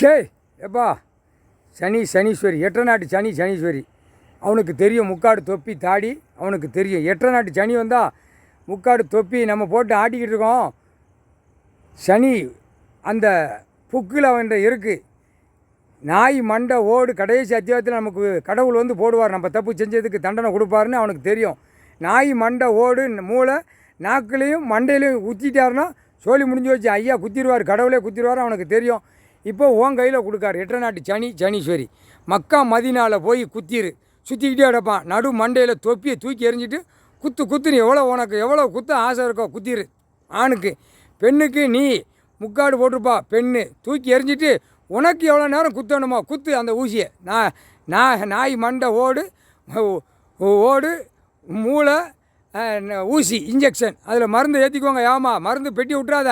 ஷே எப்பா சனீஸ்வரி எட்டை நாட்டு சனீஸ்வரி அவனுக்கு தெரியும். முக்காடு தொப்பி தாடி அவனுக்கு தெரியும். எட்டை நாட்டு சனி வந்தால் முக்காடு தொப்பி நம்ம போட்டு ஆட்டிக்கிட்டு இருக்கோம். சனி அந்த புக்கில் அவன் இருக்குது. நாய் மண்டை ஓடு கடைசி அத்தியாயத்தில் நமக்கு கடவுள் வந்து போடுவார். நம்ம தப்பு செஞ்சதுக்கு தண்டனை கொடுப்பாருன்னு அவனுக்கு தெரியும். நாய் மண்டை ஓடு மூளை நாக்குலேயும் மண்டையிலையும் குத்திட்டாருன்னா சோழி முடிஞ்சு வச்சு ஐயா குத்திடுவார், கடவுளே குத்திடுவார் அவனுக்கு தெரியும். இப்போ உன் கையில் கொடுக்காரு எட்டை நாட்டு சனீஸ்வரி. மக்கா மதினாவில் போய் குத்திரு, சுற்றிக்கிட்டே கிடப்பான். நடு மண்டையில் தொப்பியை தூக்கி எறிஞ்சிட்டு குத்துன்னு உனக்கு எவ்வளோ குத்த ஆசை இருக்கோ குத்திரு. ஆணுக்கு. பெண்ணுக்கு நீ முக்காடு போட்டிருப்பா, பெண்ணு தூக்கி எறிஞ்சிட்டு உனக்கு எவ்வளோ நேரம் குத்தணுமோ குத்து அந்த ஊசியை. நாய் மண்டை ஓடு மூளை ஊசி இன்ஜெக்ஷன் அதில் மருந்து ஏற்றிக்குவாங்க. ஏமா மருந்து பெட்டி விட்றாத,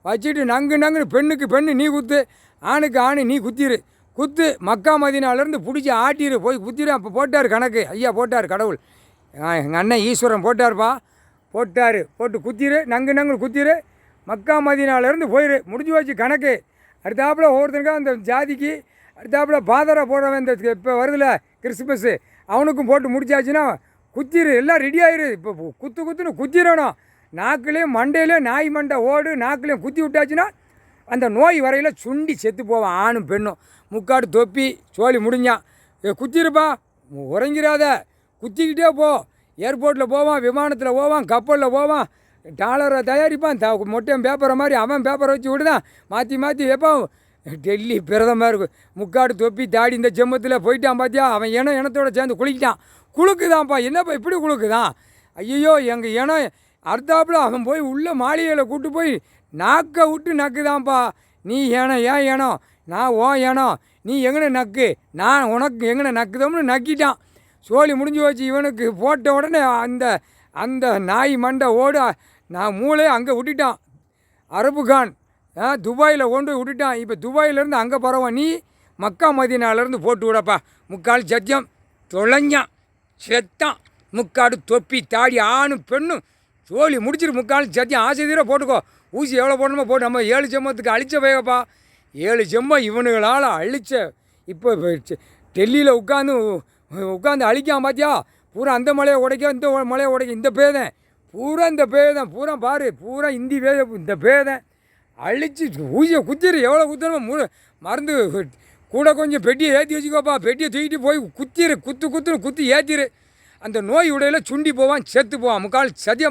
வச்சுட்டு நங்குன்னு பெண்ணு நீ குத்து, ஆணு நீ குத்து மக்கா மதினாலேருந்து பிடிச்சி ஆட்டிரு போய் குத்திரு. அப்போ போட்டார் கணக்கு, ஐயா போட்டார் கடவுள். எங்கள் அண்ணன் ஈஸ்வரன் போட்டார்ப்பா, போட்டு குத்திரு, நங்கு குத்திரு, மக்கா மதினாலேருந்து போயிரு, முடிஞ்சு வச்சு கணக்கு. அடுத்தாப்புல ஒவ்வொருத்தருக்கா அந்த ஜாதிக்கு அடுத்தாப்புல பாதரை போடுறவன் இந்த இப்போ வருதுல கிறிஸ்மஸ்ஸு அவனுக்கும் போட்டு முடிச்சாச்சுன்னா குத்திரு, எல்லாம் ரெடி ஆயிரு. இப்போ குத்துன்னு குத்திடணும். நாக்குலேயும் மண்டையிலையும் நாய் மண்டை ஓடு நாக்குலேயும் குத்தி விட்டாச்சுன்னா அந்த நோய் வரையில் சுண்டி செத்து போவான் ஆணும் பெண்ணும். முக்காடு தொப்பி சோழி முடிஞ்சான். குத்திருப்பா, உறங்கிறாத, குத்திக்கிட்டே போ. ஏர்போர்ட்டில் போவான், விமானத்தில் போவான், கப்பலில் போவான், டாலரை தயாரிப்பான். மொட்டையும் பேப்பரை மாதிரி அவன் பேப்பரை வச்சு விடுதான், மாற்றி வைப்பான். டெல்லி பிரதமர் முக்காடு தொப்பி தாடி இந்த ஜெம்மத்தில் போயிட்டான். பார்த்தியா, அவன் இனத்தோடு சேர்ந்து குளிக்கிட்டான். குளுக்குதான்ப்பா, என்னப்பா இப்படி குளுக்குதான்? ஐயோ எங்கள் இனம் அடுத்தாப்புல அவன் போய் உள்ள மாளிகையில் கூட்டு போய் நாக்கை விட்டு நக்குதான்ப்பா. நீ ஏன் இனம், நான் இனம், நீ எங்கன நக்கு, நான் உனக்கு எங்கன நக்குதோம்னு நக்கிட்டான். சோழி முடிஞ்சு வச்சு இவனுக்கு போட்ட உடனே அந்த நாய் மண்டை ஓடு நான் மூளையை அங்கே விட்டுட்டான். அரபுகான் துபாயில் கொண்டு விட்டுட்டான். இப்போ துபாயிலேருந்து அங்கே பரவான். நீ மக்கா மதினாலேருந்து போட்டு விடப்பா. முக்கால் சத்தியம் தொலைஞ்சான், செத்தான். முக்காடு தொப்பி தாடி ஆணும் பெண்ணும் சோழி முடிச்சிரு. முக்கால் சத்தியம் ஆசை தீர போட்டுக்கோ. ஊசி எவ்வளோ போடணுமோ போட்டு. நம்ம 7 ஜெம்மத்துக்கு அழிச்ச வேகப்பா. 7 ஜெம்மம் இவனுங்களால் அழிச்ச. இப்போ டெல்லியில் உட்காந்து அழிக்காம பார்த்தியா, பூரா அந்த மலையை உடைக்க இந்த மலையை உடைக்க. இந்த பேதன் பூரா பாரு, பூரா இந்தி இந்த பேதன் அழிச்சு ஊசியை குத்திரு. எவ்வளோ குத்தணுமோ மருந்து கூட கொஞ்சம் பெட்டியை ஏற்றி வச்சுக்கோப்பா. பெட்டியை தூக்கிட்டு போய் குத்திரு, குத்துன்னு குத்தி ஏற்றிரு. அந்த நோய் உடையில் சுண்டி போவான், செத்து போவான். முக்கால் சத்தியம்.